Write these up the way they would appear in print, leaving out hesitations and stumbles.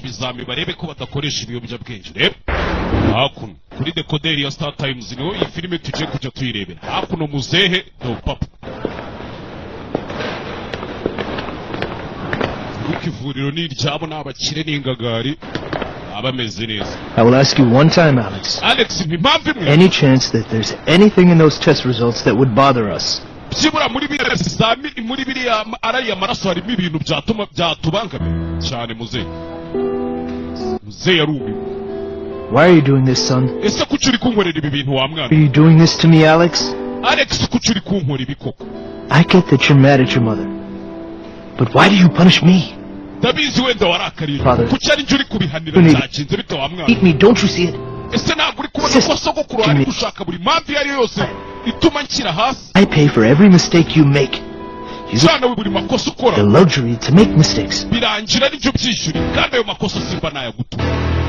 ibizami barebe ko badakoresha ibiyobyabwenge. Reba hakuno kuri decoder ya Star Times niho iyi filime tuje kujya tuyirebera. Hakuno muzehe do papa ukivuriro ni ryabo n'abakire n'ingagari abameze neza. I will ask you one time, Alex. Alex, any chance that there's anything in those test results that would bother us? Byibura muri bizami muri biriya arayi amaraso harimo ibintu byatubangamira cyane muzehe. Muzehe yarumi. Why are you doing this, son? Ese kuki uri kunkorera ibi bintu wa mwana? Are you doing this to me, Alex? Alex, kuki uri kunkora ibi koko? I get that you're mad at your mother. But why do you punish me? Dabizi wenda warakariye. Kuki ari njye uri kubihanira cyakinze bito wa mwana? Eat me, don't you see it? Ese ntabwo uri kubona ko sogokuru ari gushaka buri mpamvu iyo ari yose ituma nshyira hasi? I pay for every mistake you make. Cyane buri makosa ukora. The luxury to make mistakes. Birangira n'ibyo byishyuri kandi ayo makosa simba naya gutura.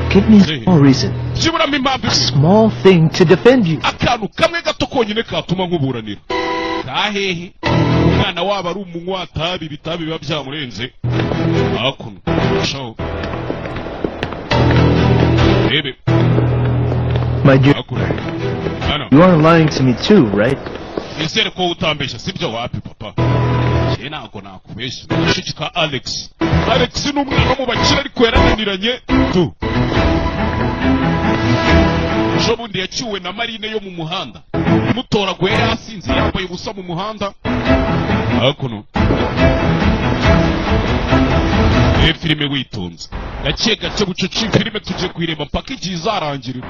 Give me a small reason. A small thing to defend you. Akantu kamwe gato konyine katuma nkuburanira. Kahehe umwana waba ari umunywa atabi bitabi biba byamurenze. Hakuno show. Baby. My dear, you aren't lying to me too, right? Isere ko utambesha sibyo wapi papa? Je nako nakubesha. Shikika Alex. Alex ni umwana mu bakira ariko yarananiranye tu. Shobundi yaciwe na Marine yo mu muhanda. Mutora gwe yasinze yambaye ubusa mu muhanda. Hakuno. Filime witonze. Gace bucuci filime tuje kwireba mpaka igizarangira.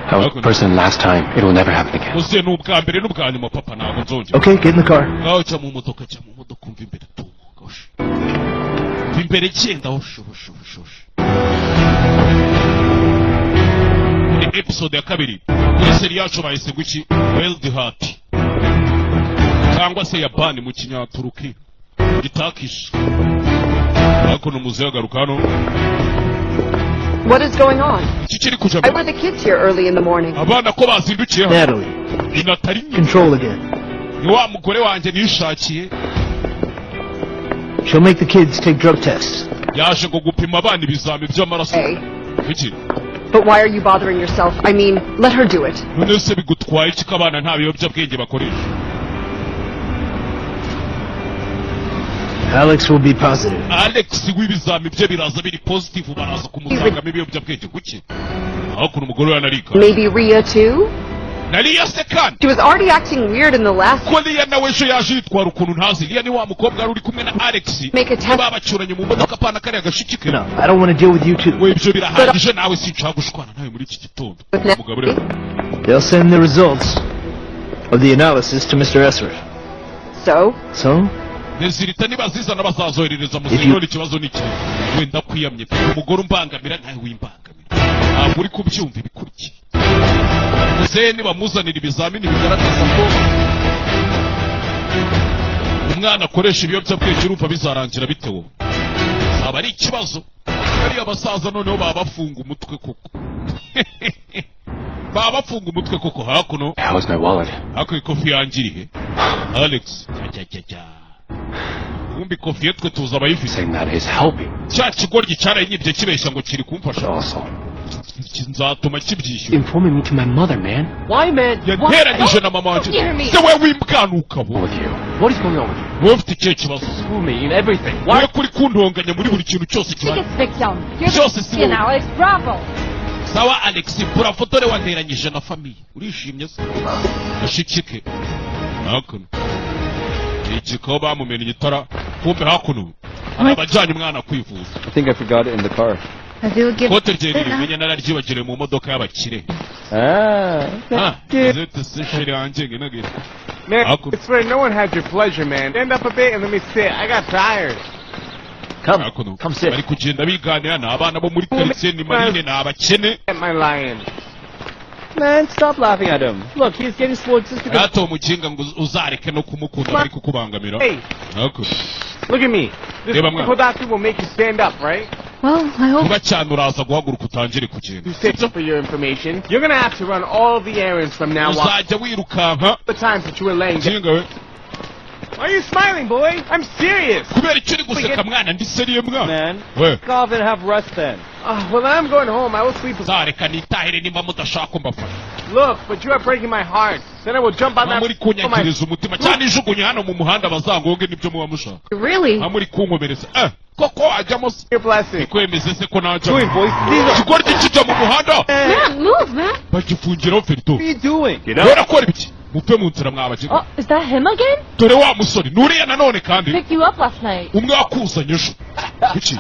I was the person last time. It will never happen again. Uze n'ubwa mbere n'ubwa nyuma papa ntabwo nzongera. Okay, get in the car. Ngaho cya mu modoka umva imbere tu. Gosh. Imbere cyenda osho. Ni episode ya kabiri. Kuri seri yacu bahise guki Wild Heart. Cyangwa se Yabani mu Kinyaturuki. Gitakish. Hakuno muzehe garuka hano. What is going on? I were the kids here early in the morning. Natalie. Control again. She'll make the kids take drug tests. Hey. But why are you bothering yourself? I mean, let her do it. Alex will be positive. Alex w'ibizami bye biraza biri positive baraza kumusanga mibi byabwenge guki. Aho kuno mugore wa Narika. Maybe Ria too? Nalia second. She was already acting weird in the last. Ko Ria nawe sho yaje yitwara ukuntu ntazi. Ria ni wa mukobwa ari kumwe na Alex. Babacuranye mu modoka pana kare agashikike. No, I don't want to deal with you too. We ibyo birahagije nawe sinshaka gushwana nawe muri iki gitondo. Mugabure. They'll send the results of the analysis to Mr. Esser. So? Nezirita nibazizana bazazoherereza muzingo ikibazo niki wenda kwiyamye umugore umbangamira nawe wimbangamira muri kubyumva ibikuriki muzehe nibamuzanira ibizamini bigaragaza ko umwana akoresha ibiyobyabwenge urumva bizarangira bitewe aba ari ikibazo ari abasaza noneho baba bafunga umutwe koko baba bafunga umutwe koko hakuno How's my wallet? Ako ikofi yangirihe Alex Umbi kofi yetwe tuza abayifise. Saying that is helping. Cya kigoryi cyarayibye kibeshya ngo kiri kumfasha. Also. Nzatuma kibyishyura. Informing me to my mother, man. Why, man? Yageragije na mama wanje. Se we wimkanuka bo. With you. What is going on with you? Wofite cyo kibazo. Screw me in everything. Why kuri kundonganya muri buri kintu cyose kibazo. Cyose Alex, bravo. Sawa Alex, pura fotore wanteranyije na famille. Urishimye se? Ashikike. Hakuno. Igiko bamumena igitara kumbe hakuno. Abajanye umwana kwivuza. I think I forgot it in the car. Kote ryeri menya nararyibagire mu modoka y'abakire. Zete sesheri anje ngenage. Man, it's where no one had your pleasure, man. Stand up a bit and let me sit. I got tired. Come sit. Bari kugenda biganira n'abana bo muri quartier ni Marine n'abakene. At my lion. Man, stop laughing at him. Look, he's getting spoiled just because... Gato mujinga ngo uzareke no kumukunda bari kukubangamira. Hey. Look at me. This people doctor will make you stand up, right? Well, I hope... Kuba cyane uraza guhaguruka utangire kugenda. You sit for your information. You're gonna have to run all the errands from now on. Uzajya wirukanka. The times that you were laying down. Why are you smiling, boy? I'm serious. kubera icyo uri guseka mwana ndi seriye mwana Man, we take off and have rest then. Well, then I'm going home. I will sleep. zareka nitahire nimba mudashaka ko mbafasha Look, but you are breaking my heart. Then I will jump on that. muri kunyangiriza umutima cyane ijugunye hano mu muhanda bazangoge nibyo muba mushaka Really? muri kunkomereza koko wajyamo se Your blessing. kwemeze se ko najya Doing, boys. These are. kigori kijya mu muhanda Man, move, man. bagifungiraho ferito What are you doing? barakora ibiki mupe mu nzira mwabagiga Oh, is that him again? dore wa musore nuriya nanone kandi Picked you up last night. umwe wakuzanye ejo kuki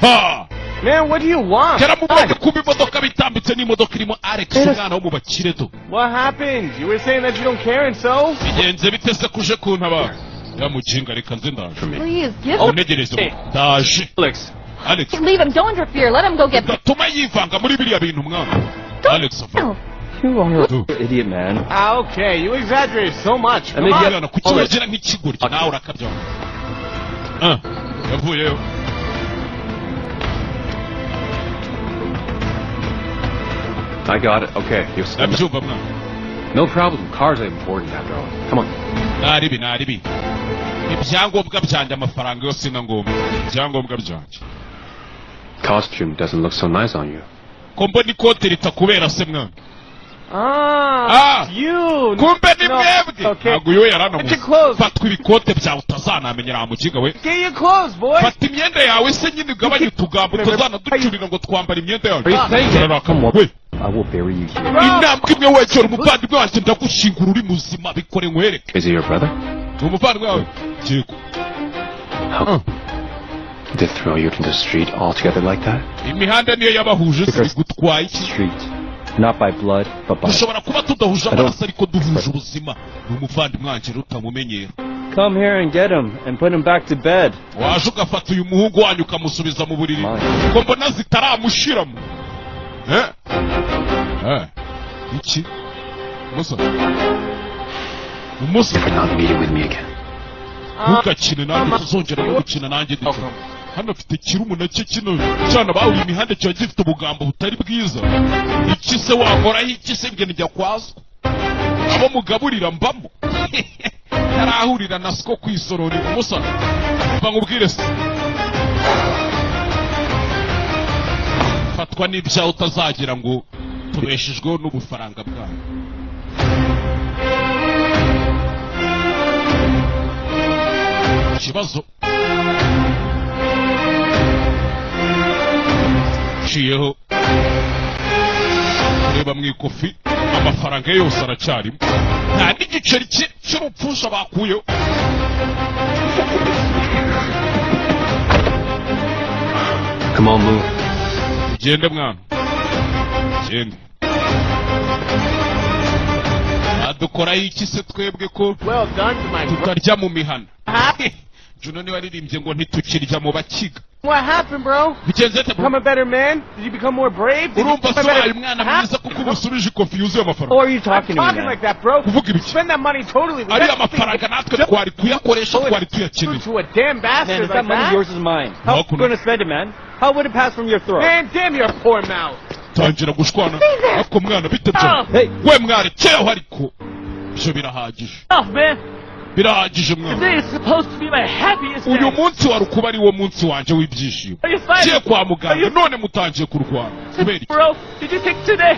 ha Man, what do you want? kera mubonye kuba imodoka bitambitse n'imodoka irimo Alex umwana wo mu bakire do What happened? You were saying that you don't care, and so? bigenze bite se kuje kuntaba ya mukinga reka nze ndaje Please, give unegereze ndaje Alex. Alex Leave him. Don't interfere. Let him go get. gatuma yivanga muri biriya bintu mwana Alex ava You are Dude. an idiot, man. Okay, you exaggerated so much. Let me Come on. mwana kuki wagira nk'ikigoryi nawe urakabya yavuyeyo I got it. Okay. You're still... nabyumva mwana No problem. Cars are important after all. Come on. naribi ibyangombwa byanjye amafaranga yose na ngombwa ibyangombwa byanjye Costume doesn't look so nice on you. ko mbona ikote ritakubera se mwana Ah, you. kumbe ni No, mwebwe okay. ntabwo iyo Get your yaranamuze clothes. fatwa ibikote byawe utazanamenyera wa mukinga we Get your clothes, boy. fata imyenda yawe se nyine ugabanye utugambo utazanaducurira ngo twambara imyenda yawe Are you saying that? Urarakamu we I will bury you here. intambwe imwe wegera umuvandimwe wanjye ndagushingura uri muzima bikore nkwereke Is he your brother? ni umuvandimwe wawe yego How? They throw you into the street altogether like that? imihanda niyo yabahuje se bigutwaye iki Street. Not by blood, but by. dushobora kuba tudahuje amaraso ariko duhuje ubuzima ni umuvandimwe wanjye rutamumenyera Come here and get him and put him back to bed. waje ugafata uyu muhungu wanyu ukamusubiza mu buriri Mine. ko mbona zitaramushiramo iki umusore umusore For not meeting with me again. ntugakine nanjye tuzongera no gukina nanjye duke hano afite kirumuna cye kino cyana bahuriye imihanda kiba gifite ubugambo butari bwiza iki se wakoraho iki se nge njya kwazwa abo mugaburira mbamo yarahurira na siko kwisororera umusore mva nkubwire se fatwa n'ibyaha utazagira ngo tubeshejweho n'ubufaranga bwawe ikibazo nciyeho kureba mu ikofi amafaranga ye yose aracyarimo nta n'igiceri cy'urupfusha bakuyeho Come on, move. ugende mwana ugende adukoraho iki se twebwe ko Well done to my brother. tutarya mu mihana juno niwe waririmbye ngo ntitukirya mu bakiga What happened, bro? bigenze te Become a better man? Did you become more brave? Did you urumva become se a wabaye better... umwana mwiza kuko umusubije ikofi yuzuye Who amafaranga are you I'm talking to me, talking man? like that, bro. kuvuga ibiki Spend that money totally. ariya mafaranga natwe twari kuyakoresha twari tuyakeneye To a damn Man, bastard if like that money's that? yours is mine. How Welcome. are you going to spend it, man? How would it pass from your throat? Man, damn your poor mouth. tangira gushwana ariko mwana bite byo Hey, we mwarekeyeho ariko ibyo birahagije Oh, man. birahagije mwana Today is supposed to be my happiest uyu day. munsi wari kuba ari wo munsi wanjye w'ibyishimo Are you fine? ngiye kwa muganga none mutangiye kurwana kubera iki Bro, did you take today?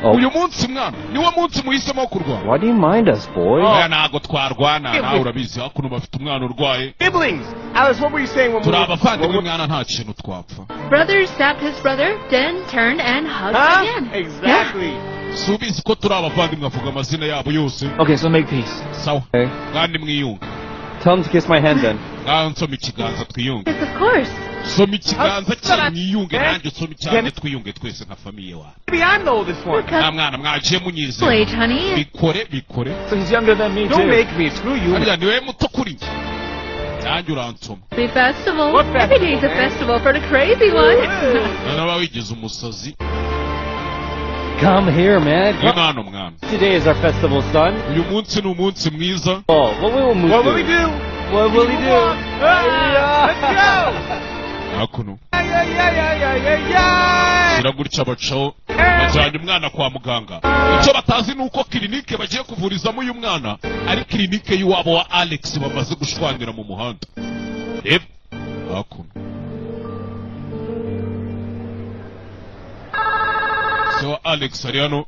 oh, uyu munsi mwana niwo munsi muhisemo wo kurwana why do you mind us, boy? oya ntago twarwana nawe urabizi hakuno bafite umwana urwaye Siblings. Alice, what were you saying when we turi were... abavandimwe mwana nta kintu twapfa Brother stabbed his brother, then turned and hugged Huh? again. Exactly. si ubizi ko turi abavandimwe avuga amazina yabo yose Okay, so make peace. sawa Okay. kandi mwiyunge Tell him to kiss my hand then. ngaho nsoma ikiganza twiyunge Yes, of course. soma ikiganza cye mwiyunge nanjye usoma icyanjye twiyunge twese nka famiye wawe Maybe I'm the oldest one. nta mwana mwagiye munyizera Age, honey. bikore So he's younger than me, Don't too. make me. Screw you. harya niwe muto kuri njye nanjye uransoma Happy festival. What Every day's a festival, festival for the crazy one. nanaba wigize umusazi Come here, man. ngwino Come. hano mwana Today is our festival, son. uyu munsi ni umunsi mwiza Oh, what will we What will we do? What will he do? Let's go. hakuno Yeah, yeah, yeah, yeah, yeah, yeah. shyira gutya bacaho bajyanye umwana kwa muganga. Icyo batazi ni uko kilinike bagiye kuvurizamo uyu mwana ari kilinike y'uwabo wa Alex bamaze gushwangira mu muhanda. Reba hakuno so Alex ari hano.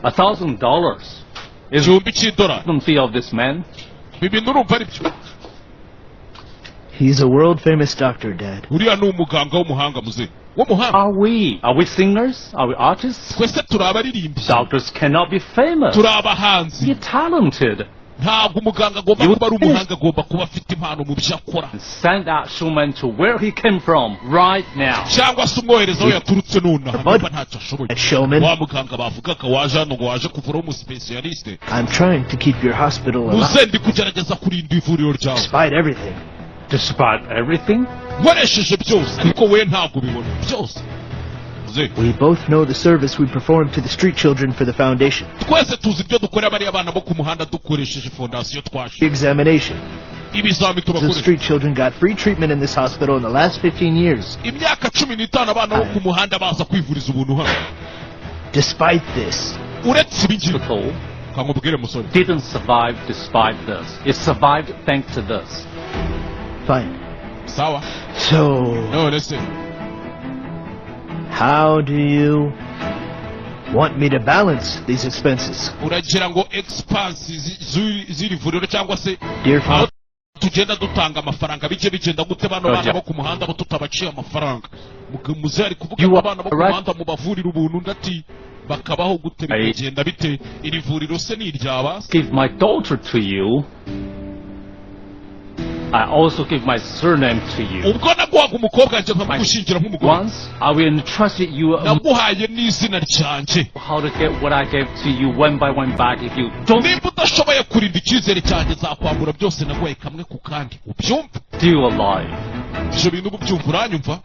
$1,000 is $1,000 fee of this man. He's a world famous doctor, Dad. Are we singers? Are we artists? Doctors cannot be famous. You're talented. Ntabwo umuganga agomba kuba ari umuhanga, agomba kuba afite impano mu byo akora. Send that showman to where he came from right now. Cyangwa se umwohereza aho yaturutse nonaha niba ntacyo ashoboye. Wa muganga bavugaga waje hano ngo waje kuvura umu specialist. I'm trying to keep your hospital alive. Uzendi kugerageza kurinda ivuriro ryawe. Despite everything. Despite everything? Nkoresheje byose ariko we ntabwo ubibona byose. We both know the service we perform to the street children for the foundation. Twese tuzi ibyo dukorera bari abana bo ku muhanda dukoresheje fondasiyo twashe. Examination. Ibizami tubakoresha. The street children got free treatment in this hospital in the last 15 years. Imyaka 15 abana bo ku muhanda baza kwivuriza ubuntu hano. Despite this, uretse ibingibi kamubwire musore. Didn't survive despite this. It survived thanks to this. Fine. Sawa. So. No, listen. How do you want me to balance these expenses? Uragira ngo expenses ziri vuriro cyangwa se Dear Father, tugenda dutanga amafaranga bije bigenda gute bano bana bo ku muhanda bo tutabaciye amafaranga. Muze ari kuvuga abana bo ku muhanda mu bavurira ubuntu ndati bakabaho gute bigenda bite iri vuriro se ni iryaba? Give my daughter to you. I also give my surname to you. Ubwo naguhaga umukobwa nje nkamugushingira nk'umugore. Once I will entrust you. Naguhaye n'izina ryanje. How to get what I gave to you one by one back if you don't. Niba udashoboye kurinda icyizere cyanjye zakwambura byose naguhaye kamwe ku kandi. Ubyumva? Still alive. Ibyo bintu ubyumva uranyumva?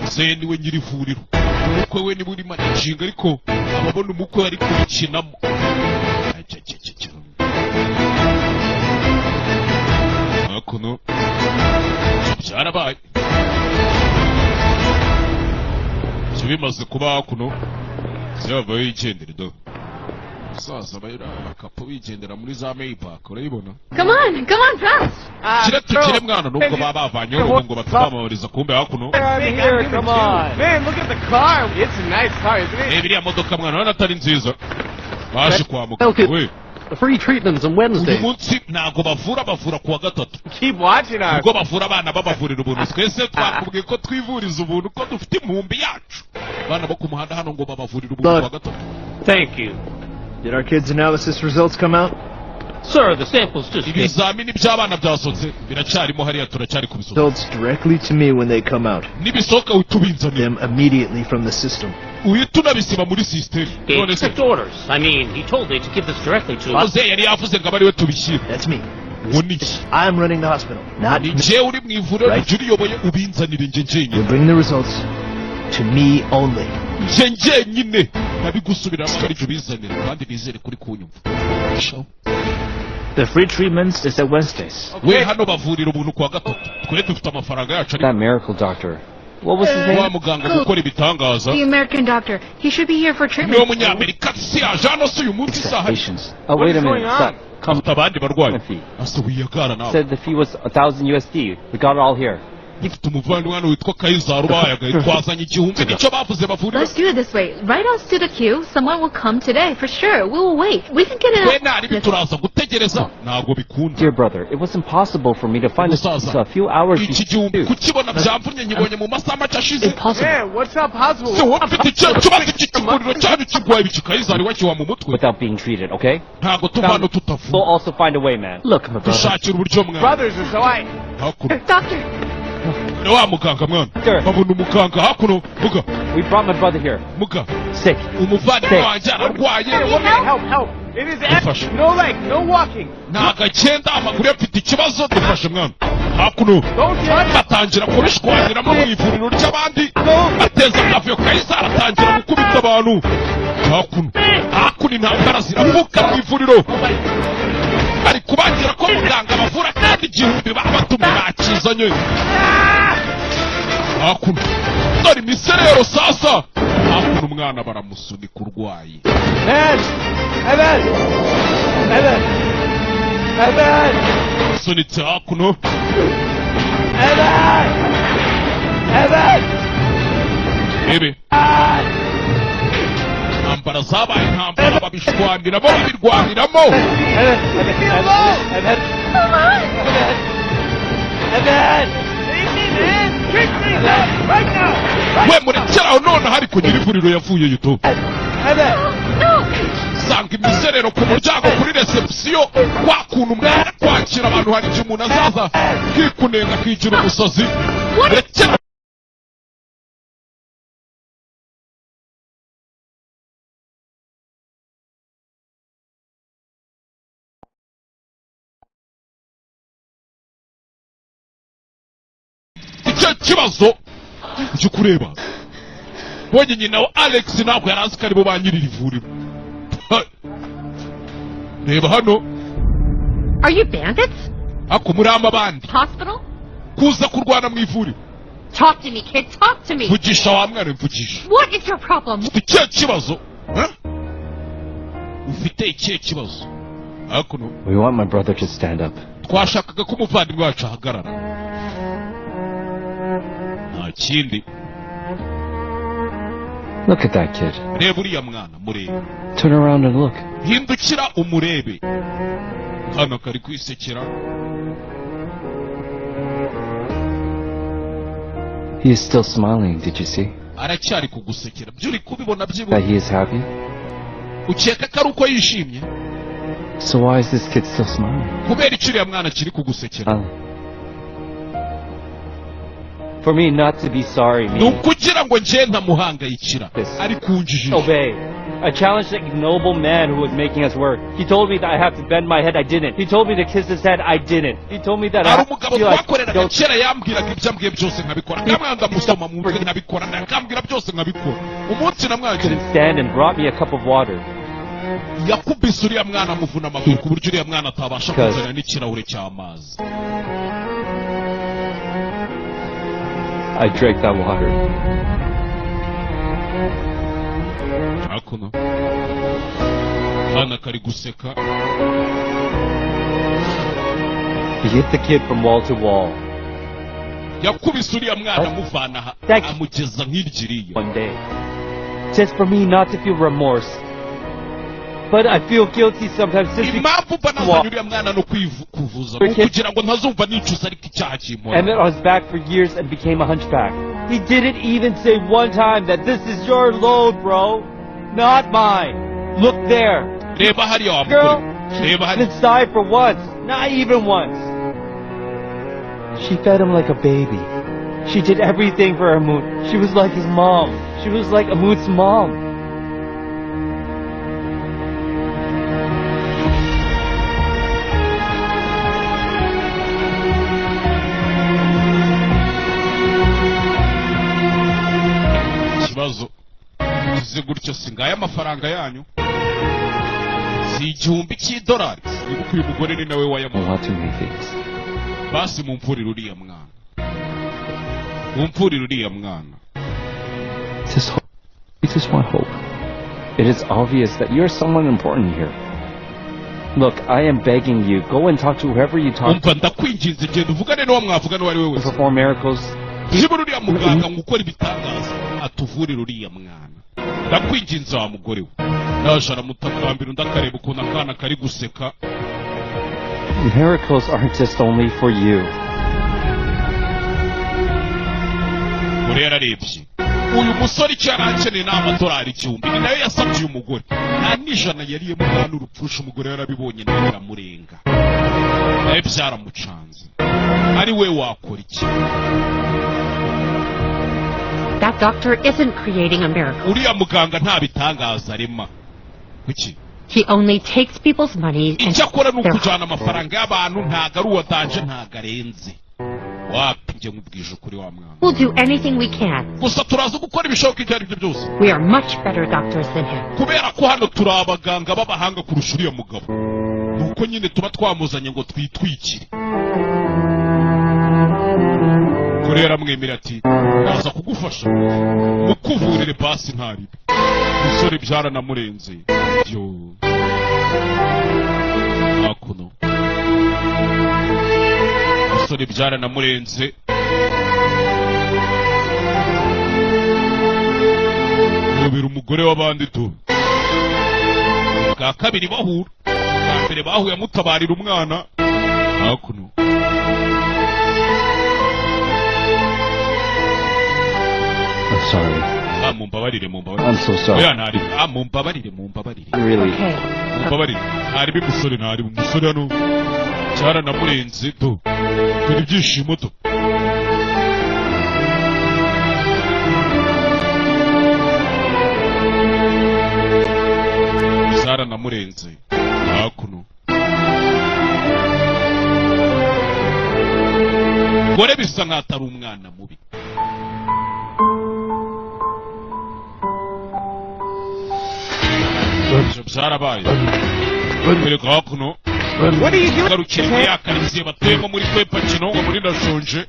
Se niwe nyiri vuriro. Umukwe we niwe uri managing ariko ababona umukwe ari kubikinamo. Hakuno byarabaye bimaze kuba hakuno zyabaye igendere do sasa bayira bakapo bigendera muri za Maybach urayibona. Come on fast. Kire mwana nubwo babavanyeho ngo batabamabariza kumbe hakuno. Come on. Man, look at the car. It's a nice car, isn't it? Biriya modoka mwana urabona atari nziza. Baje kwa muganga we. Free treatments on Wednesday. Umunsi ntago bavura kuwa gatatu. Keep watching us. Ubwo bavura abana babavurira ubuntu. Twese twakubwiye ko twivuriza ubuntu ko dufite impumbi yacu. Bana bo ku muhanda hano ngo babavurira ubuntu kuwa gatatu. Thank you. Did our kids' analysis results come out? Sir, the samples just came. Ibizamini by'abana byasotse biracyarimo hariya turacyari kubisoma. Results directly to me when they come out. Nibisoka utubinzanira. Them immediately from the system. Uyitunabisiba muri system. None se orders. I mean, he told me to give this directly to us. Yari yavuze ngo abari we tubishyira. That's me. Woniki. I'm running the hospital. Not nje uri mu ivuriro ry'uyoboye ubinzanire nje njenye. You bring the results to me only. Nje nyine nabigusubiramo ari byo bizanire kandi bizere kuri kunyumva. The free treatments is at Wednesdays. We hano bavurira ubuntu kwa gatatu. Twe dufite amafaranga yacu ari. That miracle doctor. What was his name? Wa muganga gukora ibitangaza. The American doctor. He should be here for treatment. Ni umunyamerika si ajano si uyu munsi saha. Oh, wait a minute. Stop. Come abandi barwayi. Asa wiyagara nawe. Said the fee was $1,000 USD. We got it all here. Dufite umuvandimwe hano witwa Kaizaru bayaga twazanye igihumbi nicyo bavuze bavurira. Let's do it this way. Write us to the queue. Someone will come today for sure. We will wait. We can get it. We nari bituraza gutegereza ntago bikunda. Dear brother, it was impossible for me to find this a few hours. Iki gihumbi kukibona byamvunye nyibonye mu masaha make ashize. Yeah, what's up possible? So wafite icyo kibazo cy'ikiguriro cyane kigwaye biki Kaizaru wakiwa mu mutwe. Without being treated, okay? Ntago tuvano tutafu. We'll also find a way, man. Look, my brother. Dushakira uburyo mwana. Brothers are so I. Doctor. Wa muganga mwana. Babona umuganga hakuno muga. We brought my brother here. Muga. Sick. Umuvandimwe wanjye ararwaye. Help. It is no leg, no walking. Nagagenda amaguru afite ikibazo dufashe mwana. Hakuno. Batangira kubishwanyiramo mu ivuriro ry'abandi. Bateza akavuyo Kaizaru atangira gukubita abantu. Hakuno intambara ziravuka mu ivuriro. Ari kubangira ko muganga bavura kandi abandi igihumbi babatumye bakizanye hakuno dore imiserero sasa hakuno umwana baramusunika urwaye sunitse hakuno ebe intambara zabaye intambara babishwaniramo babirwaniramo we murekeraho none hari kugira ivuriro yavuye yuto sanga imiserero ku muryango kuri reception kwa kuntu umwana kwakira abantu hari igihe umuntu azaza kikunenga akigira umusazi murekeraho kibazo cyo kureba bonye nyina wa Alex ntabwo yarazi ko aribo banyirira ivuriro reba hano Are you bandits? ako muri amabandi Hospital? kuza kurwana mu ivuriro Talk to me, kid. Talk to me. vugisha wa mwana mvugisha What is your problem? ufite kibazo ufite ikihe kibazo hakuno We want my brother to stand up. twashakaga ko umuvandimwe wacu ahagarara kindi Look at that kid. reba uriya mwana murebe Turn around and look. hindukira umurebe hano kari kwisekera He is still smiling, did you see? aracyari kugusekera byuri kubibona That byibona he is happy? ukeka ko ari uko yishimye So why is this kid still smiling? kubera icyo uriya mwana kiri kugusekera For me not to be sorry ni means ukugira ngo njye ntamuhangayikira ari kunjijisha obey. I challenged the ignoble man who was making us work. He told me that I have to bend my head. I didn't. He told me to kiss his head. I didn't. He told me that I hari have to umugabo feel like twakoreraga kera yambwiraga ibyo ambwiye byose nkabikora kamwe ndamusoma mu mutwe nkabikora akambwira byose nkabikora umunsi namwakira couldn't stand and brought me a cup of water. yakubise uriya mwana amuvuna amaguru ku buryo uriya mwana atabasha kuzana n'ikirahure cy'amazi I drank that water. hakuno hana kari guseka He hit the kid from wall to wall. yakubise uriya mwana amuvana aha amugeza nk'iryiriya One day. Just for me not to feel remorse. But I feel guilty sometimes just impamvu mba nazanye uriya mwana no kuvuza ni ukugira ngo ntazumva nicuza ariko icyaha kimpora and then I was back for years and became a hunchback. He didn't even say one time that this is your load, bro. Not mine. Look there. reba hariya wa Girl, mugore reba she hariya didn't sigh for once. Not even once. She fed him like a baby. She did everything for Amut. She was like his mom. She was like Amut's mom. ikibazo kize gutyo singaya amafaranga yanyu si igihumbi cy'idolari nibuka uyu mugore ni nawe wayamuha basi mumfurire uriya mwana mumfurire uriya mwana Just want hope. It is obvious that you're someone important here. Look, I am begging you, go and talk to whoever you talk umva ndakwinginze genda uvugane n'uwo mwavugana uwo ari we to wese perform miracles. jibura uriya muganga ngo ukore ibitangaza atuvurire uriya mwana ndakwinginze wa mugore we naje aramutakambira undi akareba ukuntu akana kari guseka Miracles aren't just only for you. muri yararebye uyu musore icyo yari akeneye ni amadolari igihumbi ni nayo yasabye uyu mugore nta n'ijana yariye mu mwana urupfusha umugore yarabibonye nawe biramurenga nawe byaramucanze ari we wakora iki That doctor isn't creating a miracle. uriya muganga nta bitangaza arema kuki He only takes people's money and icyo akora ni ukujyana amafaranga y'abantu ntago ari uwadanje ntago arenze wapi njye nkubwije ukuri wa mwana we'll do anything we can. gusa turaza gukora ibishoboka ibyo ari byo byose We are much better doctors than him. kubera ko hano turi abaganga b'abahanga kurusha uriya mugabo nuko nyine tuba twamuzanye ngo twitwikire Kuri yaramwemera ati naza kugufasha mukuvurire basi ntari umusore byaranamurenze yo hakuno umusore byaranamurenze mubira umugore w'abandi tu bwa kabiri bahura bwa mbere bahuye amutabarira umwana hakuno I'm sorry. Mumbabarire. I'm so sorry. Oya ntari. Mumbabarire. Really? Mumbabarire. Ntari bimusore ntari umusore hano. Cyaranamurenze do. Turi byishimo do. Cyaranamurenze. Hakuno. Gore bisa nk'atari umwana mubi. Byarabaye bereka hakuno garukira muri ya karitsiye batuyemo muri Kwepakino ngo muri Ndashonje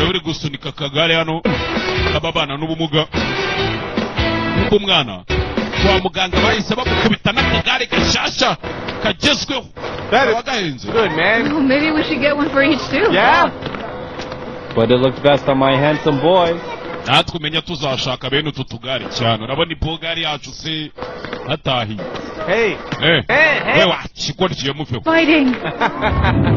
uri gusunika akagare hano k'ababana n'ubumuga nuko umwana kwa muganga bahise bamukubita n'akagare gashasha kagezweho wagahenze. Good, man. Well, maybe we should get one for each too. Yeah. But it looks best on my handsome boy. natwe umenya tuzashaka bene utu tugare cyane urabona ibogari yacu se hatahi. Hey. We wakigoryiye muveho. Fighting.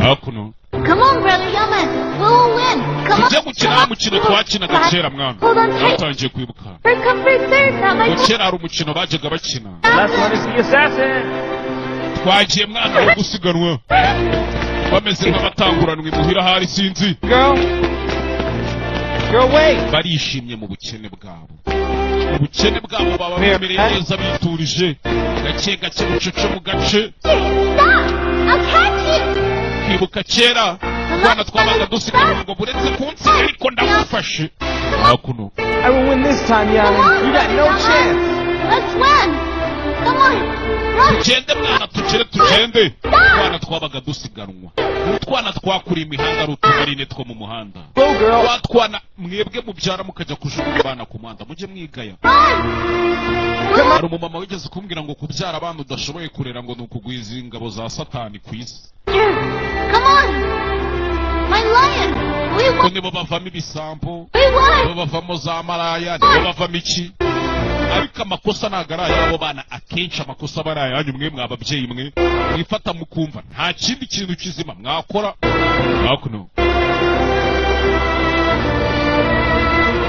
Hakuno. Come on, brother Yaman. We'll win. Come on. Tujye gukina umukino twakinaga kera mwana. Natangiye kwibuka. First come first serve. Not my kera hari umukino bajyaga bakina. Last one is the assassin. Twagiye mwana wo gusiganwa. Bameze nk'abatanguranwe muhira hari sinzi. Girl, wait. Barishimye mu bukene bwabo. Mu bukene bwabo baba bemereye neza biturije. Gake gake bucece mu gace. Kwibuka kera abana twabaga dusiganwa ngo buretse kunsi ariko ndagufashe. Hakuno. I will win this time, Yana. You got no chance. Let's win. Come on. Tugende mwana tugende. Abana twabaga dusiganwa. Utwana twakuriye imihanda ari utumarine two mu muhanda. Watwana mwebwe mubyara mukajya kujugunya abana ku muhanda mujye mwigaya. Hari umumama wigeze kumbwira ngo kubyara abana udashoboye kurera ngo nukugwiza ingabo za Satani ku isi. Come on. My lion. We won. Nibo bavamo ibisambo. We won. Nibo bavamo za maraya. Nibo bavamo iki. Ariko amakosa nagaraye abo bana akenshi amakosa barayanyu mwe mwababyeyi mwe mwifata mukumva nta kindi kintu kizima mwakora. Hakuno.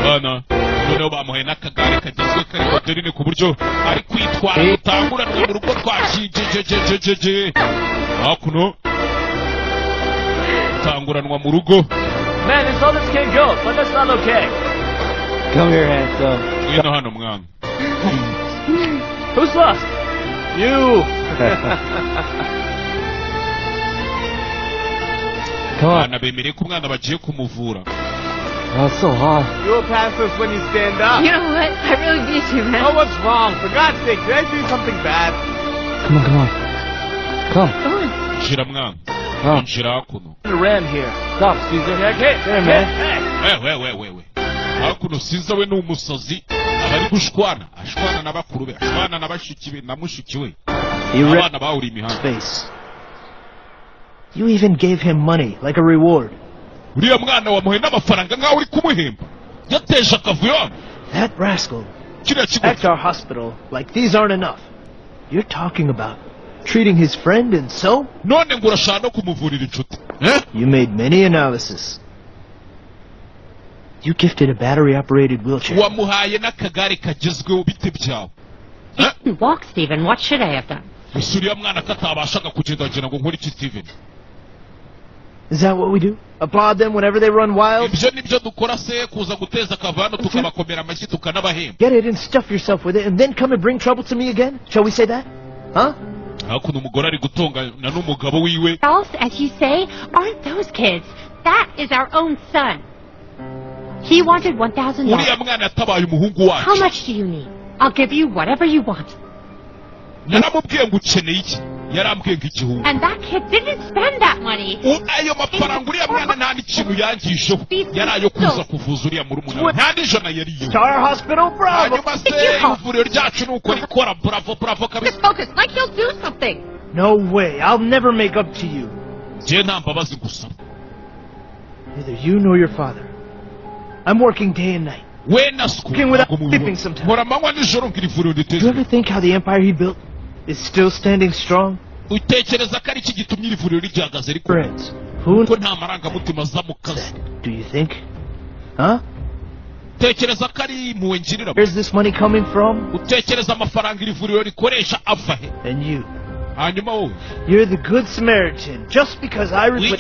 Bana noneho bamuhaye n'akagare kagezwe kari moderine ku buryo ari kwitwara gutanguranwa mu rugo twakijejejejeje. Hakuno. Tanguranwa mu rugo. Man, this all this can go, but that's not okay. Come here, handsome. Ngwino hano mwana. Who's lost? You. Come on. Bana bemereye ko umwana bagiye kumuvura. Oh, it's so hot. You'll pass us when you stand up. You know what? I really beat you, man. Oh, what's wrong? For God's sake, did I do something bad? Come on. Come. Come on. Njira mwana. Njira hakuno. Ram here. Stop, Caesar. Hey, man. We. Hakuno Caesar we ni umusazi. Abari gushwana. Ashwana n'abakuru be. Ashwana n'abashiki be na mushiki we. Abana bawuri imihanda. Face. You even gave him money, like a reward. Uriya mwana wamuhe n'amafaranga nk'aho uri kumuhemba. Yateje akavuyo. That rascal. Kiriya kigo. At our hospital, like these aren't enough. You're talking about treating his friend and so? None ngo urashaka no kumuvurira inshuti. You made many analysis. You gifted a battery-operated wheelchair. Wamuhaye n'akagare kagezweho bite byawe. Walk, Stephen. What should I have done? Uriya mwana katabashaga kugendagenda ngo nkore iki Steven. Is that what we do? Applaud them whenever they run wild? Ibyo nibyo dukora se kuza guteza akavano tukabakomera amashyi tukanabahemba. Get it and stuff yourself with it and then come and bring trouble to me again? Shall we say that? Huh? Hakuno umugore ari gutongana n'umugabo wiwe. Else, as you say, aren't those kids? That is our own son. He wanted $1,000. Uriya mwana yatabaye umuhungu wacu. How much do you need? I'll give you whatever you want. Naramubwiye ngo ukeneye iki? yarambwiye nk'igihumbi. And that kid didn't spend that money. Ayo mafaranga uriya mwana nta n'ikintu yangisheho. Yari ayo kuza kuvuza uriya murumuna we. Nta n'ijana yariyo. Star Hospital, bravo. Hanyuma se ivuriro ryacu nuko rikora, bravo kabisa. Just focus, like he'll do something. No way. I'll never make up to you. Je nta mbabazi gusaba. Neither you nor your father. I'm working day and night. Working without sleeping sometimes. Do you ever think how the empire he built is still standing strong? Friends, who do you think? Huh? Where's this money coming from? And you. You're the good Samaritan just because I was What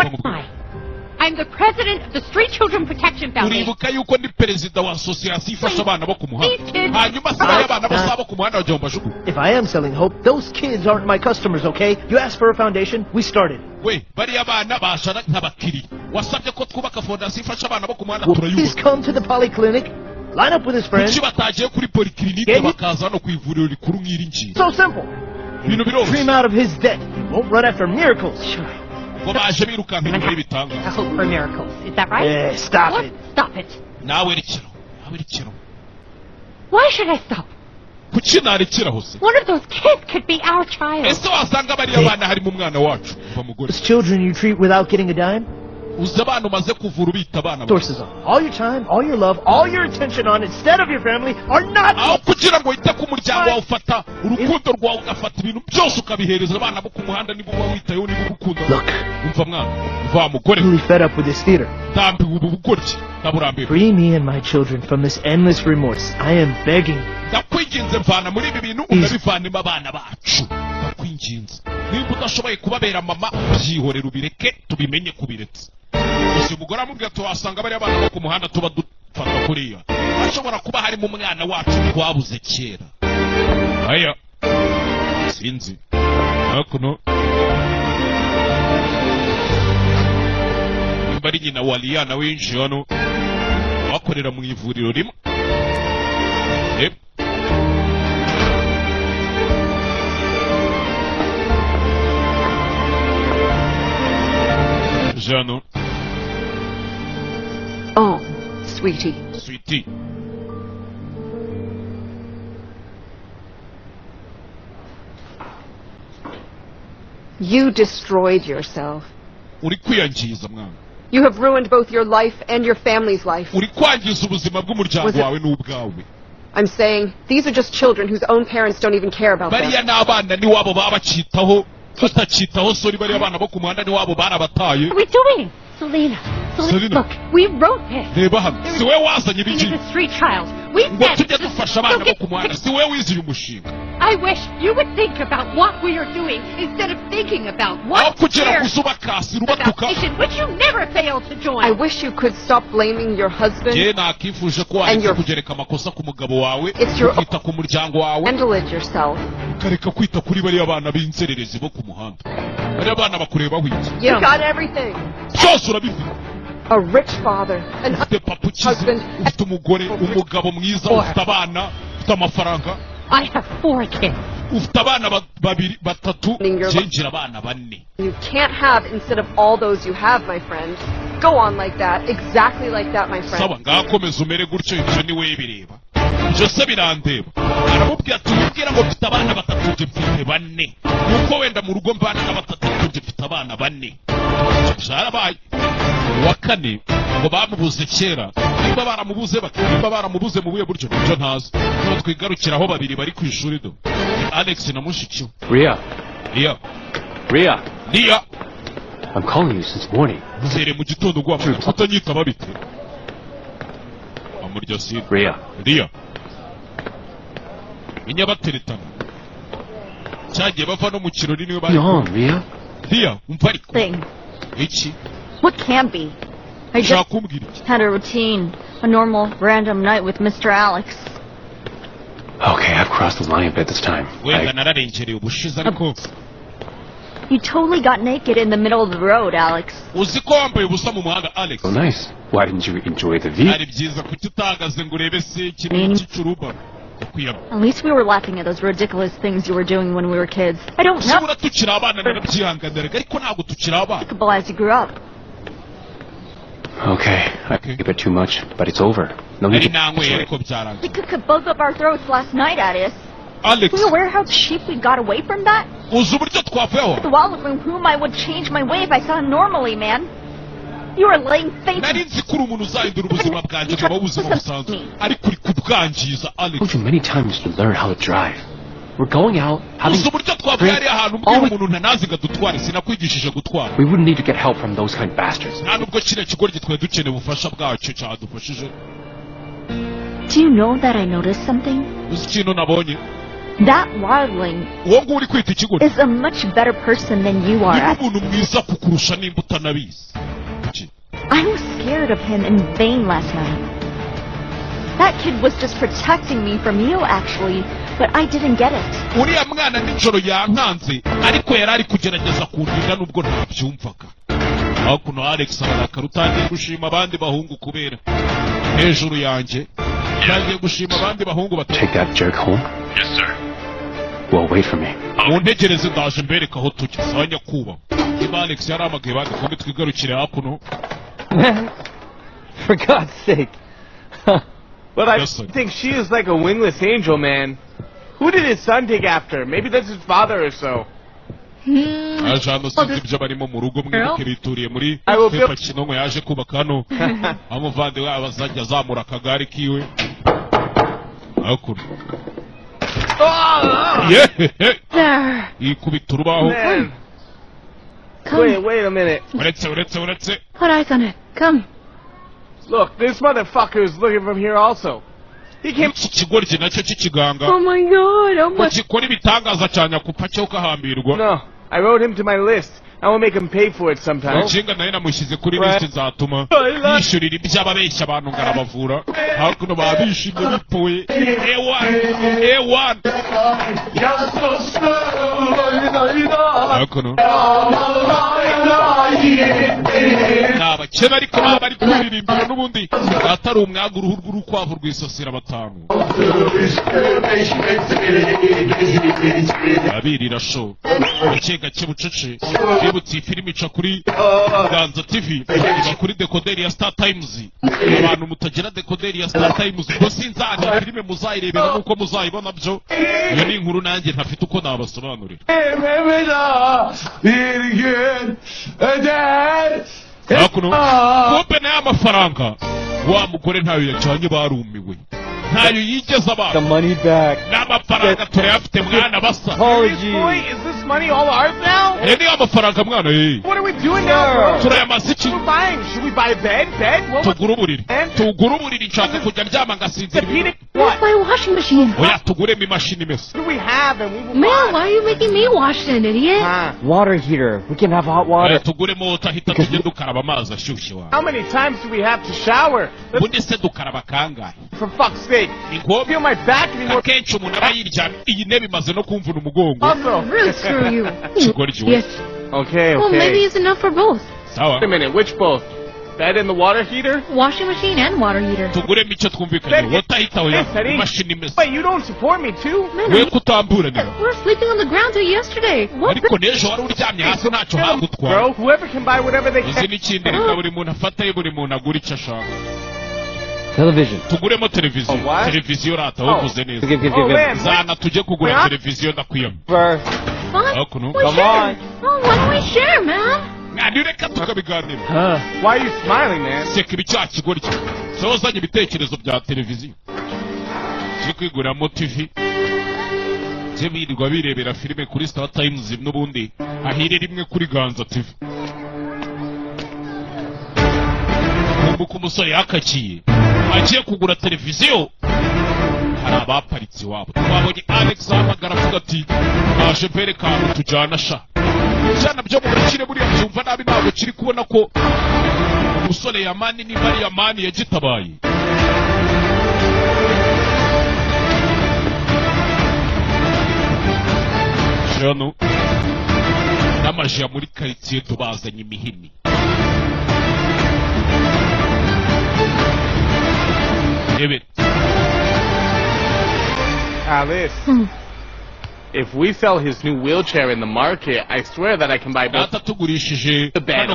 am I? I'm the president of the Street Children Protection Foundation. If I am selling hope, those kids aren't my customers, okay? You asked for a foundation, we started. Well, please come to the polyclinic. Line up with his friends. So simple. Dream out of his debt. He won't run after miracles. Sure. I hope for miracles. Is that right? Yeah, stop it. Stop it. Why should I stop? One of those kids could be our child. Those children you treat without getting a dime? Sources on. All your time, all your love, all your attention on instead of your family are not. Look. I'm really fed up with this theater. Free me and my children from this endless remorse. I am begging. Gusa umugore amubwira tuhasanga bari abana bo ku muhanda tuba dufata kuriya ashobora kuba hari mu mwana wacu twabuze kera. Aya sinzi hakuno bari nyina Waliyana winjiye hano bakorera mu ivuriro rimwe. Jano. Oh, sweetie. Sweetie. You destroyed yourself. Uri kwiyangiza mwana. You have ruined both your life and your family's life. Uri kwangiza ubuzima bw'umuryango wawe n'ubwawe. I'm saying these are just children whose own parents don't even care about them. Bariya n'abana ni wabo babacitaho batacitaho sori bariya abana bo ku muhanda ni wabo barabataye. What are we doing? Selena, look, we wrote this. Reba hano, si we wazanye ibiki. He's a street child. We said tujye dufasha abana bo ku muhanda, si we wiziye umushinga. I wish you would think about what we are doing instead of thinking about what which you never fail to join. I wish you could stop blaming your husband and handle it yourself. You got everything. A rich father, an husband. I have 4 kids. You can't have instead of all those you have, my friend. Go on like that, exactly like that, my friend. Wakane ngo bamubuze kera niba baramubuze mu buye buryo byo ntazi no twigarukiraho babiri bari ku ishuri do Alex na mushiki Ria. Ria. I'm calling you since morning. Muzere mu gitondo gwa mutanyita babite amuryo si Ria. Inyabateretana cyagiye bava no mu kirori niwe bari Ria umva ariko iki. What can be? I just had a routine, a normal, random night with Mr. Alex. Okay, I've crossed the line a bit this time. You totally got naked in the middle of the road, Alex. Oh, nice. Why didn't you enjoy the view? At least we were laughing at those ridiculous things you were doing when we were kids. I don't know. Despicable as you grew up. Okay, I gave it too much, but it's over. No need to... We could both up our throats last night, Adius. Alex. Were you aware how cheap we got away from that? The wall of whom I would change my way if I saw him normally, man. You were laying face. I told you many times to learn how to drive. We're going out, having we wouldn't need to get help from those kind of bastards. Do you know that I noticed something? That wildling is a much better person than you are. I was scared of him in vain last night. That kid was just protecting me from you, actually, but I didn't get it. Take that jerk home? Yes, sir. Well, wait for me. Man, for God's sake. But I think she is like a wingless angel, man. Who did his son take after? Maybe that's his father or so. I will be Man. Wait a minute. Put eyes on it. Come. Look, this motherfucker is looking from here also. He came. Oh my God! Oh my. No, I wrote him to my list. I will make him pay for it sometime. Ibutse filimi ica kuri Ganza TV ica kuri dekoderi ya Star Times. Abantu mutagira dekoderi ya Star Times ngo sinzana filime muzayirebera nuko muzayibona byo. Iyo ni inkuru nanjye ntafite uko nabasobanurira. Hakuno kope na amafaranga wa mugore ntayo yacanye barumiwe. Ntayo yigeze aba. The money back. N'amafaranga turayafite mwana basa. Boy, is this money all ours now? Ni amafaranga mwana ye. What are we doing now, bro? Turayamasiki. What are we buying? Should we buy a bed? Tugura uburiri nshaka kujya ryama ngasinzira. Let's buy a washing machine. Oya tuguremo imashini mesa. What do we have and we will Man, why are you making me wash it, idiot? Water heater. We can have hot water. Tuguremo utahita tujye dukaraba amazi ashyushye wa. How many times do we have to shower? Bundi se dukaraba kangahe? For fuck's sake. I feel my back anymore. Akenshi umuntu aba yiryamye iyi ntebe imaze no kumvuna umugongo. Really screw you. Yes. Okay. Well, maybe it's enough for both. Sawa. Wait a minute, which both? Bed and the water heater? Washing machine and water heater. Tuguremo icyo twumvikanye. Watahita oya imashini mesa. Wait, you don't support me too? We kutambura ni. We're sleeping on the ground till yesterday. Ariko nejo wari uryamye hasi ntacyo hagutwara. Bro, whoever can buy whatever they can. Izi n'ikindi reka buri muntu afata buri muntu agura icyo ashaka. Television. Tuguremo televiziyo. Televiziyo rata wavuze neza. Zana tujye kugura televiziyo ndakwiyama. Fine. Come on. Oh, why don't we share, man? Ndireka tukabiganira. Why are you smiling, man? Seka ibicya kigori cyo. Sozanye ibitekerezo bya televiziyo. Cyo kwiguramo TV. Je birirwa birebera filime kuri Star Times n'ubundi ahire rimwe kuri Ganza TV. Kumbuka umusore yakakiye. Agiye kugura televiziyo. Hari abaparitse iwabo. Twabonye Alex ahamagara avuga ati naje mbereka tujyana sha. Cyana byo mu gakire buriya byumva nabi ntabwo kiri kubona ko umusore Yamani ni Maria Mani yagitabaye. Shano n'amaji ya muri quartier tubazanye imihini. Alice. If we sell his new wheelchair in the market, I swear that I can buy both the bed.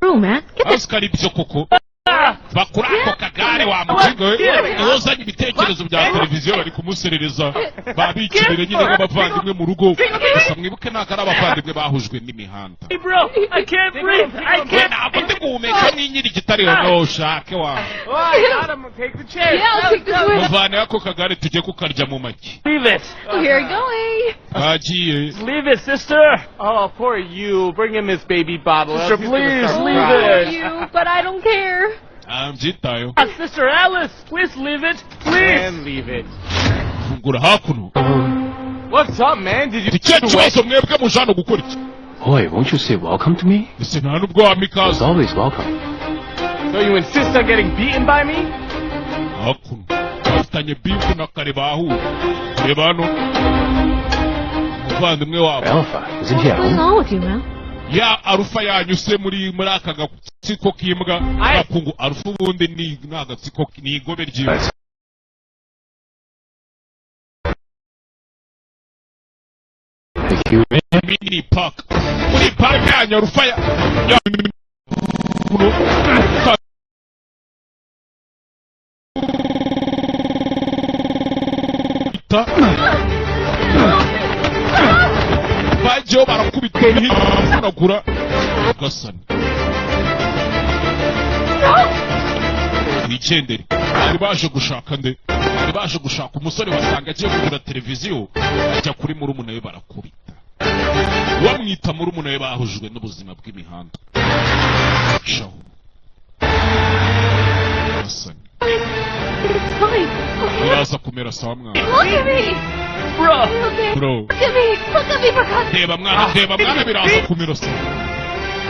True, man. bakura ako kagare wa mukigo yozanye ibitekerezo bya televiziyo bari kumuserereza babikirire nyine nk'abavandimwe mu rugo gusa mwibuke nakara abavandimwe bahujwe n'imihanda bro, I can't breathe. I can't. ntabwo ndi guhumeka n'inyiri gitari no shake wa muvane ako kagare tujye kukarya mu maki. Leave it. Here going. bagiye. Leave it, sister. Oh, poor you. Bring him his baby bottle. Sister, please leave it. You, but I don't care. Mbyitayo. Sister Alice, please leave it. Please. And leave it. Fungura hakuno. What's up, man? Did you kibazo mwebwe mujano gukora iki? Boy, won't you say welcome to me? Ese nta nubwo wamikaza. It's always welcome. So you insist on getting beaten by me? Hakuno. Bafitanye bifu na kare bahu. Reba hano. Muvandimwe wabo. Alpha, isn't he at What's home? wrong with you, man? Ya arufa yanyuse muri aka gatsiko k'imbwa akungu arufa ubundi ni agatsiko ni igobe ry'imbwa. Mini park muri park yanyu arufa ya bajeho barakubita ibihinagura ugasana wigendere. bari baje gushaka nde? bari baje gushaka umusore wasanga agiye kugura televiziyo ajya kuri murumuna we barakubita. wamwita murumuna we bahujwe n'ubuzima bw'imihanda. shaho ugasana biraza kumera sawa mwana. Look at me! Bro! Bro. Look at me! Look at me, for God's sake! Deba mwana biraza kumera sawa.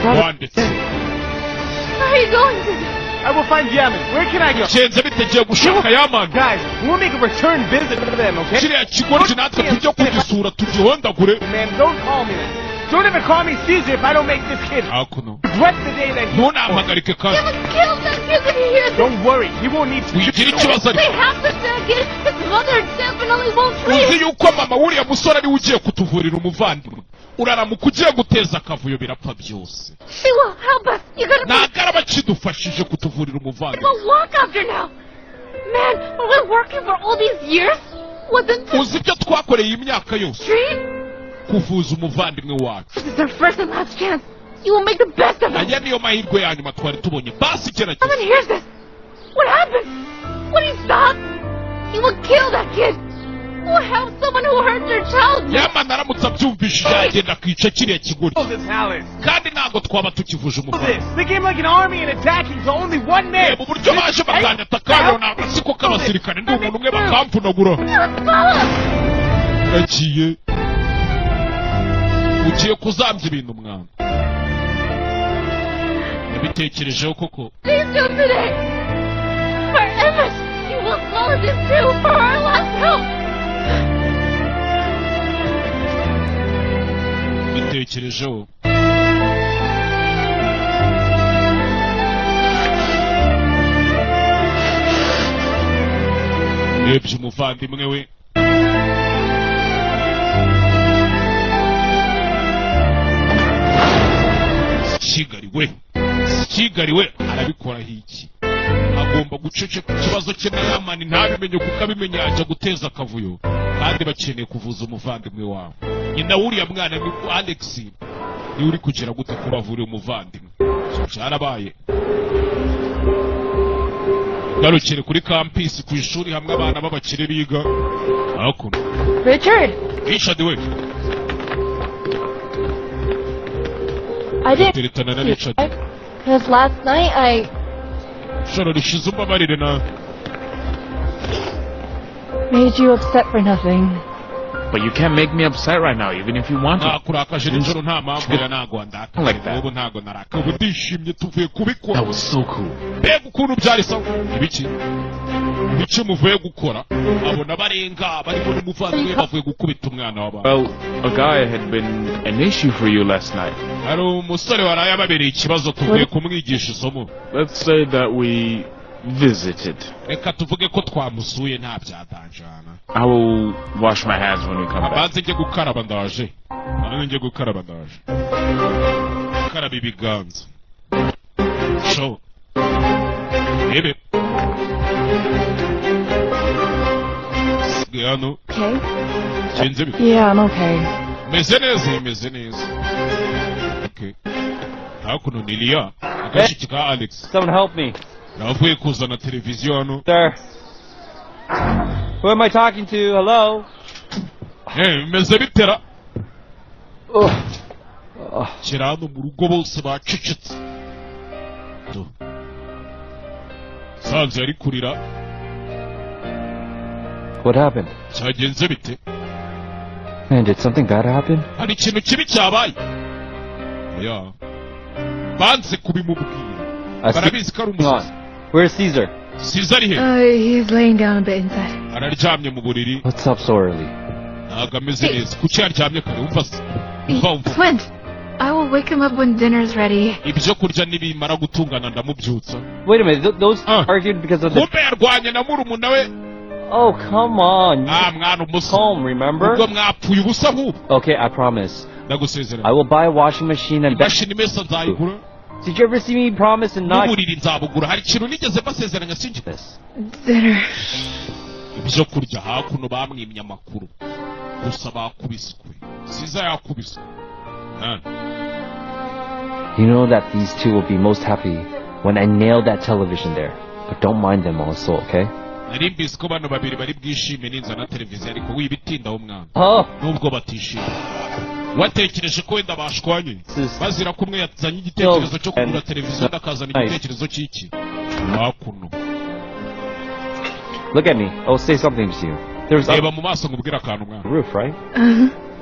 Wanditse. Where are you going to? I will find Yaman. Where can I go? Chenze bitegiye gushaka Yaman. Guys, we'll make a return visit to them, okay? Kiriya kigoryi natwe tujye kugisura tugihondagure. Man, don't call me that. Don't ever call me Caesar if I don't make this kid. Hakuno. Regret the day that he... Ntunampagarike kandi. You haven't killed that kid when he hears this. Don't worry, he won't need to... wigira ikibazo They ariko. have to second. His mother definitely won't uzi leave. yuko mama wuriya musore ariwe ugiye kutuvurira umuvandimwe. uraramuka ugiye guteza akavuyo birapfa byose. She will help us. You gotta ntabwo araba akidufashije kutuvurira umuvandimwe. go walk after now. Man, we've been working for all these years. Wasn't this uzi ibyo twakoreye imyaka yose dream? kuvuza umuvandimwe wacu. This is our first and last chance. You will make the best of it. aya niyo mahirwe ya nyuma twari tubonye. basi gerageza. Someone hears this. What happened? Would he stop? He would kill that kid. Who helps someone who hurt their child? Yaman aramutse abyumvishije yagenda akica kiriya kigoryi. Alice. kandi ntabwo twaba tukivuje umuvandimwe. They came like an army and attacking to only one man. mu buryo baje bakanyataka ni agasiko k'abasirikare ndi umuntu umwe bakamfunagura. agiye ugiye kuzambya ibintu mwana. nabitekerejeho koko. Please do today. For Emma, you will follow this too for our last help. nabitekerejeho. urebye umuvandimwe we. Kigali we arabikoraho iki? agomba guceceka ikibazo cye na Yaman ntabimenye kuko abimenye yajya guteza akavuyo. kandi bakeneye kuvuza umuvandimwe wabo. nyina wuriya mwana ni Alex. niwe uri kugira gute kubavurira umuvandimwe. cyarabaye. garukire kuri campus ku ishuri hamwe abana b'abakire biga. hakuno. Richard. Richard we. I didn't. teretana na Richard. Because last night Shoro rishize umbabarire na. made you upset for nothing. But you can't make me upset right now, even if you want to. nakurakaje nijoro nta mpamvu ya nagwa ndaka. Like that. ubu ntago naraka. ubu ndishimye tuvuye kubikora. That was so cool. mbega ukuntu byari sawa. ibiki muvuye gukora. abona barenga barimo n'umuvandimwe bavuye gukubita umwana w'abantu. Well, a guy had been an issue for you last night. hari umusore waraye ababereye ikibazo tuvuye kumwigisha isomo. Let's say that we visited. Reka tuvuge ko twamusuye nta byadanjana. I will wash my hands when we come back. Abanze njye gukaraba ndaje. Njye gukaraba ndaje. Karaba ibiganza. Show. Ebe. Gano. Okay? Chenze bi. Yeah, I'm okay. Meze neza. Okay. Hakuno nilia. Akashikika Alex. Someone help me. Navuye kuzana televiziyo hano. Sir. Who am I talking to? Hello? Meze bitera. Kirano mu rugo bose bacecetse. Sanze ari kurira. What happened? Cyagenze bite? Man, did something bad happen? Hari ikintu kibi cyabaye. Yeah. Banze kubimubwira. Barabizi ko ari umusazi. Where's Caesar? Caesar here. He's laying down a bit inside. Araryamye mu buriri. What's up so early? Ntabwo ameze neza. Kuki yaryamye kare? Umva se. Clint, I will wake him up when dinner's ready. Ibyo kurya nibimara gutungana ndamubyutsa. Wait a minute, those argued because of the... Kumbe yarwanye na murumuna we. Oh, come on. Mwana umusa. Home, remember? Ubwo mwapfuye ubusa ahubwo. Okay, I promise. Ndagusezerera. I will buy a washing machine and... Imashini imesa nzayigura. Did you ever see me promise and not... N'uburiri nzabugura. Hari ikintu nigeze basezeranya sinjye. Dinner. Ibyo kurya hakuno bamwimye amakuru. Gusa bakubiswe. Siza yakubiswe. You know that these two will be most happy when I nail that television there. But don't mind them also, okay? Narimbise ko bano babiri bari bwishime ninzana televiziyo ariko wibitindaho mwana. Nubwo batishimye. Watekereje ko wenda bashwanye. Bazira kumwe yazanye igitekerezo cyo kugura televiziyo ndakazana igitekerezo cy'iki. Hakuno. Look at me. I'll say something to you. There's a roof, right?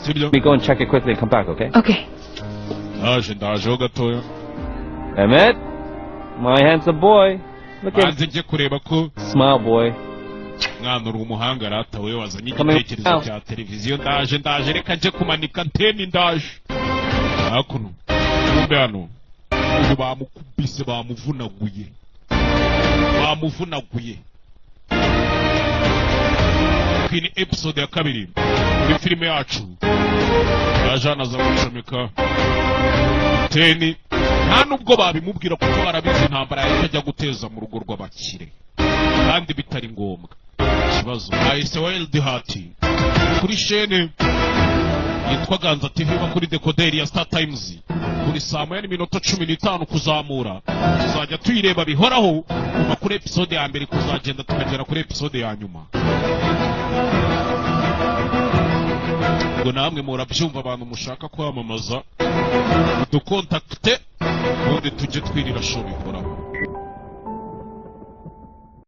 Let me go and check it quickly and come back, okay? Okay. Emmett, my handsome boy. Look at him. Smile, boy. Mwana uri umuhanga rata we wazanye igitekerezo cya televiziyo ndaje reka nje kumanika anteni ndaje. Hakuno. Kumbe hano. Uyu bamukubise bamuvunaguye. Kini episode ya kabiri muri filime yacu yajana za gucomeka anteni nta nubwo babimubwira kuko barabizi intambara yajya guteza mu rugo rw'abakire kandi bitari ngombwa. Ikibazo ahise Wild Heart kuri chaîne yitwa Ganza TV kuri decoder ya Star Times kuri saa 8:15 kuzamura tuzajya tuyireba bihoraho kuva kuri episode ya mbere kuzagenda tukagera kuri episode ya nyuma. Ngo namwe murabyumva abantu mushaka kwamamaza dukontakte ubundi tujye twirira shobi.